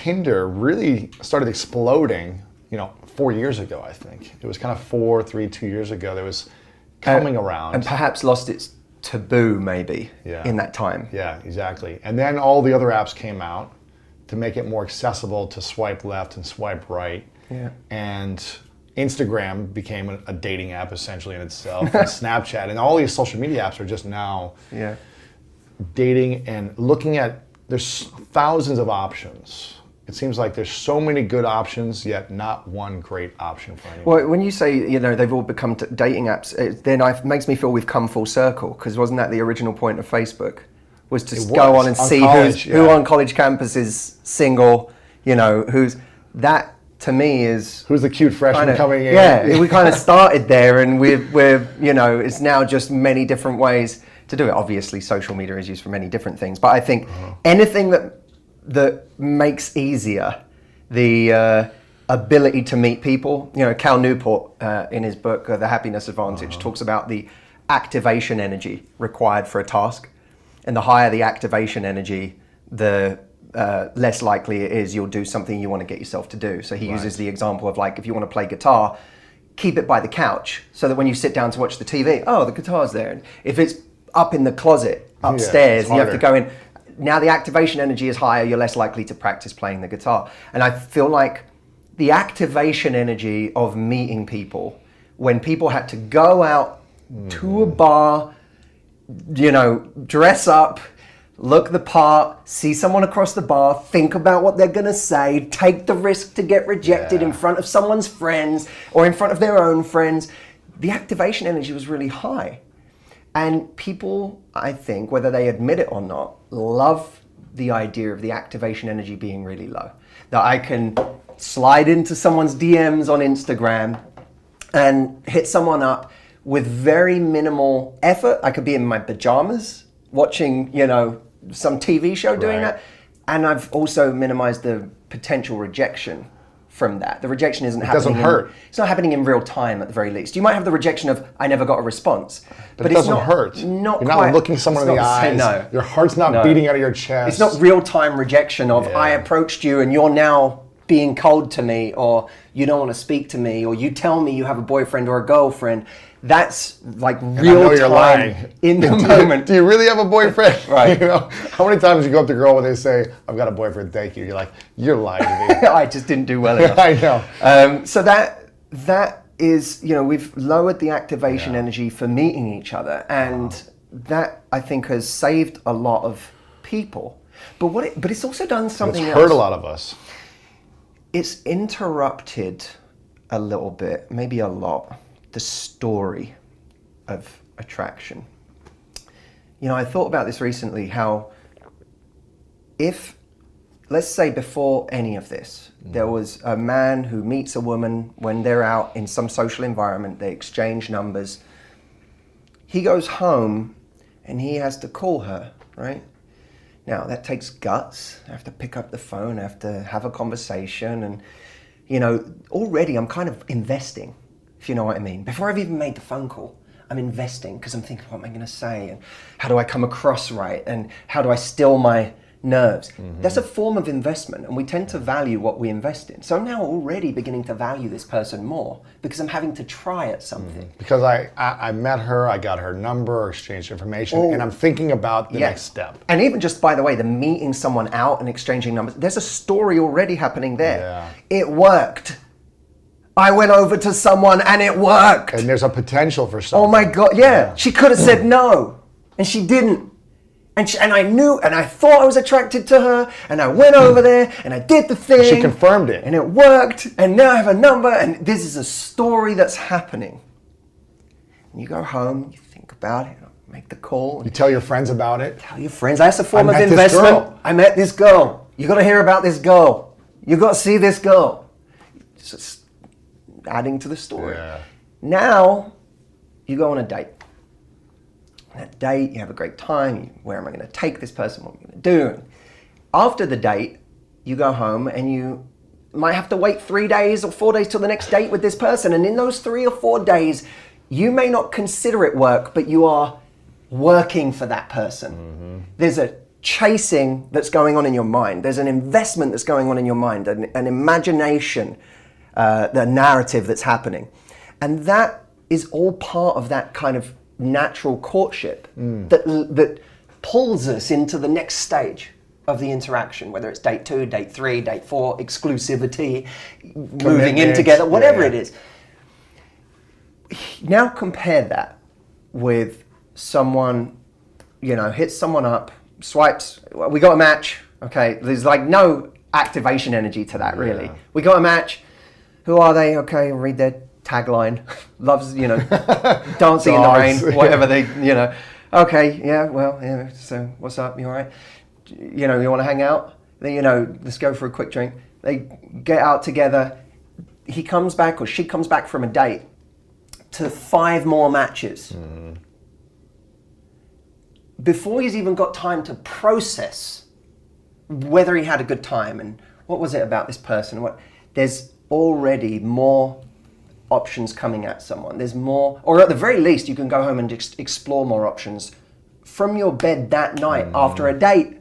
Tinder really started exploding, 4 years ago, I think. It was kind of 2 years ago that was coming around. And perhaps lost its taboo maybe in that time. Yeah, exactly. And then all the other apps came out to make it more accessible to swipe left and swipe right. Yeah. And Instagram became a dating app essentially in itself, and Snapchat, and all these social media apps are just now dating and looking at, there's thousands of options. It seems like there's so many good options, yet not one great option for anyone. Well, when you say, they've all become dating apps, it makes me feel we've come full circle, because wasn't that the original point of Facebook? Was to go on and see who on college campus is single, who's, that to me is... Who's the cute freshman coming in? Yeah, we kind of started there, and we're it's now just many different ways to do it. Obviously, social media is used for many different things, but I think anything that makes easier the ability to meet people. Cal Newport in his book, The Happiness Advantage, talks about the activation energy required for a task. And the higher the activation energy, the less likely it is you'll do something you want to get yourself to do. So he uses the example of, like, if you want to play guitar, keep it by the couch so that when you sit down to watch the TV, the guitar's there. And if it's up in the closet upstairs and you have to go in, now the activation energy is higher, you're less likely to practice playing the guitar. And I feel like the activation energy of meeting people, when people had to go out to a bar, dress up, look the part, see someone across the bar, think about what they're going to say, take the risk to get rejected in front of someone's friends or in front of their own friends, the activation energy was really high. And people, I think, whether they admit it or not, love the idea of the activation energy being really low. That I can slide into someone's DMs on Instagram and hit someone up with very minimal effort. I could be in my pajamas watching, some TV show doing that. And I've also minimized the potential rejection from that. The rejection isn't happening. It doesn't hurt. It's not happening in real time at the very least. You might have the rejection of, I never got a response. But it doesn't hurt. You're not looking someone in the eyes. No. Your heart's not beating out of your chest. It's not real time rejection of, I approached you and you're now being cold to me, or you don't want to speak to me, or you tell me you have a boyfriend or a girlfriend. That's like real time in the moment. Do you really have a boyfriend? Right. How many times you go up to a girl when they say, I've got a boyfriend, thank you. You're like, you're lying to me. I just didn't do well enough. I know. So that is, we've lowered the activation energy for meeting each other. And that, I think, has saved a lot of people. But it's also done something else. It's hurt a lot of us. It's interrupted a little bit, maybe a lot, the story of attraction. I thought about this recently, how if, let's say before any of this, there was a man who meets a woman when they're out in some social environment, they exchange numbers, he goes home and he has to call her, right? Now, that takes guts. I have to pick up the phone, I have to have a conversation, and, already I'm kind of investing, if you know what I mean. Before I've even made the phone call, I'm investing, because I'm thinking, what am I going to say? And how do I come across right? And how do I still my nerves? That's a form of investment, and we tend to value what we invest in. So I'm now already beginning to value this person more, because I'm having to try at something. Because I met her, I got her number, exchanged information, and I'm thinking about the next step. And even just, by the way, the meeting someone out and exchanging numbers, there's a story already happening there. Yeah. It worked. I went over to someone and it worked. And there's a potential for something. Oh my God, yeah. She could have said no, and she didn't. And I knew, and I thought I was attracted to her, and I went over there, and I did the thing. She confirmed it. And it worked, and now I have a number, and this is a story that's happening. And you go home, you think about it, make the call. You tell your friends about it. Tell your friends. That's a form of investment. I met this girl. You got to hear about this girl. You got to see this girl. It's just adding to the story. Yeah. Now, you go on a date. On that date, you have a great time. Where am I going to take this person? What am I going to do? After the date, you go home and you might have to wait 3 days or 4 days till the next date with this person. And in those 3 or 4 days, you may not consider it work, but you are working for that person. There's a chasing that's going on in your mind. There's an investment that's going on in your mind, an imagination, the narrative that's happening. And that is all part of that kind of natural courtship that pulls us into the next stage of the interaction, whether it's date 2, date 3, date 4, exclusivity, moving in together, whatever it is. Now compare that with someone, hits someone up, swipes, we got a match, okay, there's like no activation energy to that really. We got a match, who are they? Okay, read their tagline, loves, dancing in the rain, whatever they, okay, yeah, well, yeah, so what's up, you all right? You want to hang out? Then, let's go for a quick drink. They get out together, he comes back or she comes back from a date to 5 more matches. Before he's even got time to process whether he had a good time and what was it about this person, there's already more options coming at someone. There's more, or at the very least, you can go home and explore more options from your bed that night after a date.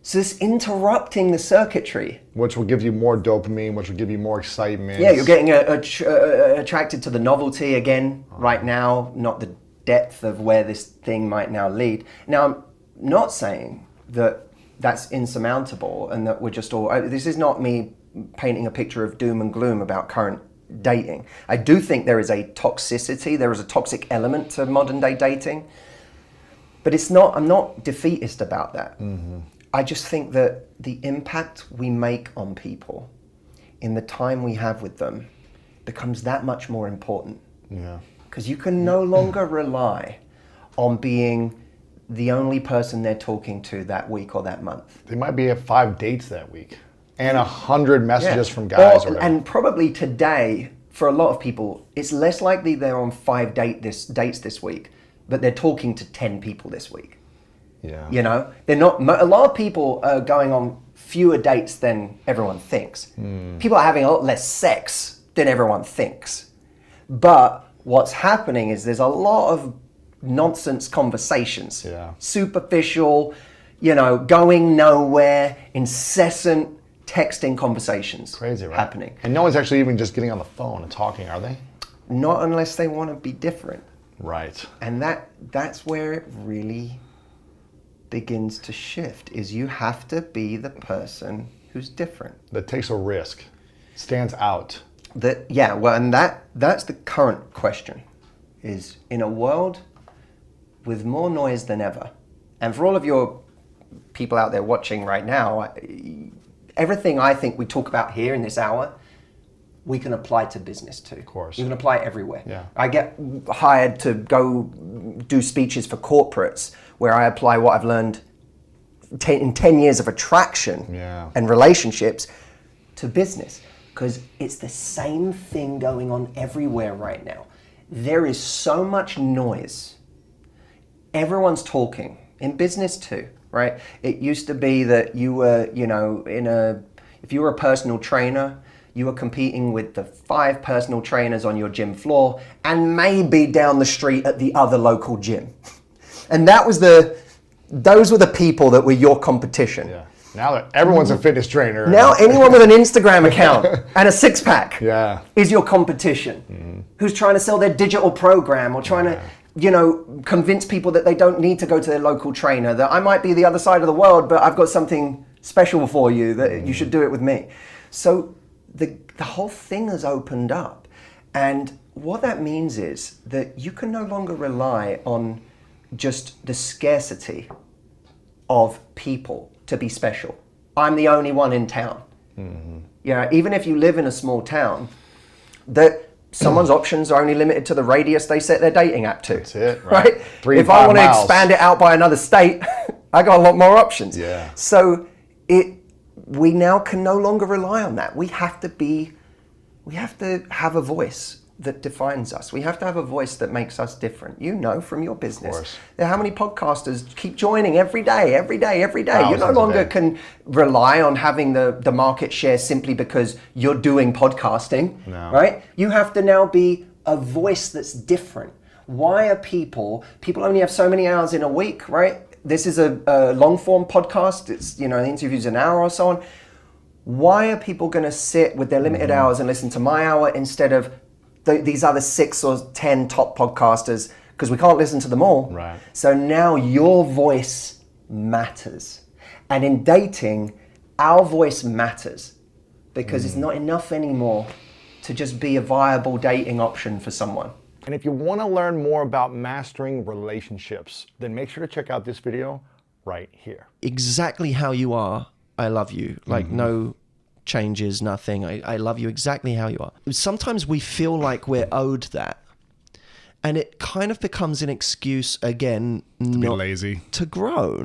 So it's interrupting the circuitry. Which will give you more dopamine, which will give you more excitement. Yeah, you're getting attracted to the novelty again right now, not the depth of where this thing might now lead. Now, I'm not saying that that's insurmountable and that we're just all... This is not me painting a picture of doom and gloom about current dating. I do think there is a toxicity, there is a toxic element to modern day dating, but I'm not defeatist about that. I just think that the impact we make on people in the time we have with them becomes that much more important. Yeah. Because you can no longer rely on being the only person they're talking to that week or that month. They might be at 5 dates that week and 100 messages from guys. And probably today, for a lot of people, it's less likely they're on 5 dates this week, but they're talking to 10 people this week. Yeah. They're not. A lot of people are going on fewer dates than everyone thinks. People are having a lot less sex than everyone thinks. But what's happening is there's a lot of nonsense conversations. Superficial, going nowhere, incessant texting conversations. Crazy, right? Happening. And no one's actually even just getting on the phone and talking, are they? Not unless they want to be different. Right. And that's where it really begins to shift, is you have to be the person who's different. That takes a risk, stands out. And that's the current question, is in a world with more noise than ever, and for all of your people out there watching right now, everything I think we talk about here in this hour, we can apply to business too. Of course. You can apply it everywhere. Yeah. I get hired to go do speeches for corporates where I apply what I've learned in 10 years of attraction and relationships to business. Because it's the same thing going on everywhere right now. There is so much noise. Everyone's talking. In business too, right? It used to be that you were, if you were a personal trainer, you were competing with the 5 personal trainers on your gym floor and maybe down the street at the other local gym. And those were the people that were your competition. Yeah. Now that everyone's a fitness trainer. Now anyone with an Instagram account and a 6-pack is your competition. Who's trying to sell their digital program or trying to, convince people that they don't need to go to their local trainer, that I might be the other side of the world, but I've got something special for you, that you should do it with me. So the whole thing has opened up. And what that means is that you can no longer rely on just the scarcity of people to be special. I'm the only one in town. Even if you live in a small town, that someone's options are only limited to the radius they set their dating app to. That's it, right? 3 to If 5 I want to miles. expand it out by another state, I got a lot more options. Yeah. So we now can no longer rely on that. We have to have a voice that defines us. We have to have a voice that makes us different. From your business. How many podcasters keep joining every day? You no longer can rely on having the market share simply because you're doing podcasting, right? You have to now be a voice that's different. Why are people only have so many hours in a week, right? this is a long form podcast. It's, the interview's an hour or so on. Why are people going to sit with their limited hours and listen to my hour instead of these other 6 or 10 top podcasters? Because we can't listen to them all. Right. So now your voice matters. And in dating, our voice matters because it's not enough anymore to just be a viable dating option for someone. And if you want to learn more about mastering relationships, then make sure to check out this video right here. Exactly how you are, I love you. Like no changes, nothing. I love you exactly how you are. Sometimes we feel like we're owed that. And it kind of becomes an excuse, again, To be lazy. To grow.